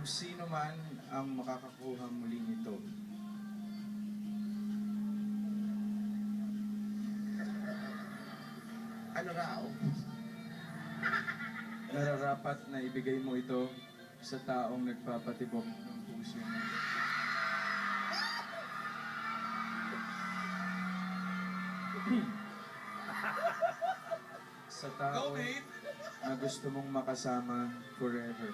Kung sino man ang makakakuha muli nito. Ano raw? Nararapat na ibigay mo ito sa taong nagpapatibok ng puso mo. Sa tao Go, babe! na gusto mong makasama forever.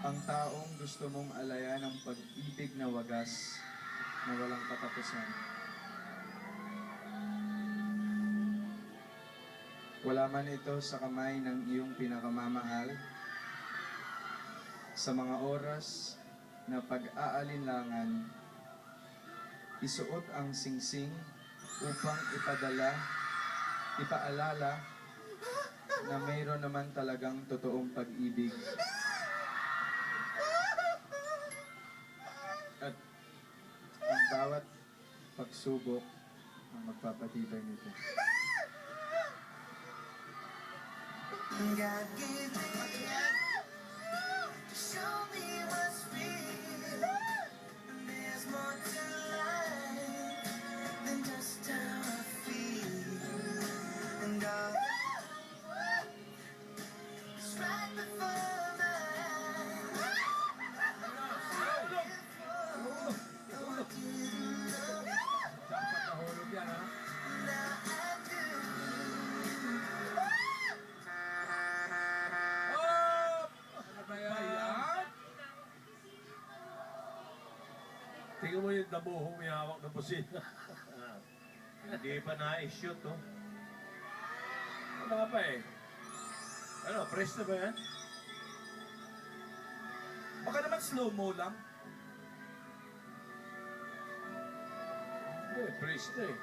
Ang taong gusto mong alayan ng pag-ibig na wagas na walang katapusan. Wala man ito sa kamay ng iyong pinakamamahal, sa mga oras na pag-aalinlangan, isuot ang singsing upang ipaalala na mayroon naman talagang totoong pag-ibig. At ang bawat pagsubok ang magpapatibay nito. God gave me to show me what's real. And there's more to life than just how I feel. And all is right before my eyes. I didn't know. Dapat nahulog yan, ha? Now I do. Oh! Ano ba yan? Tingnan mo yung dabuhong may hawak na busina. Hindi pa na-shoot, oh. Wala pa eh. Ano, press na ba yan? Baka naman slow-mo lang. Hindi, press na eh.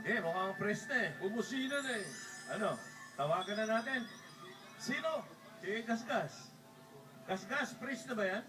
Hindi, mukhang press na eh. Bumusina na eh. Ano, tawagan na natin. Sino? Si Gasgas. Gasgas, press na ba yan?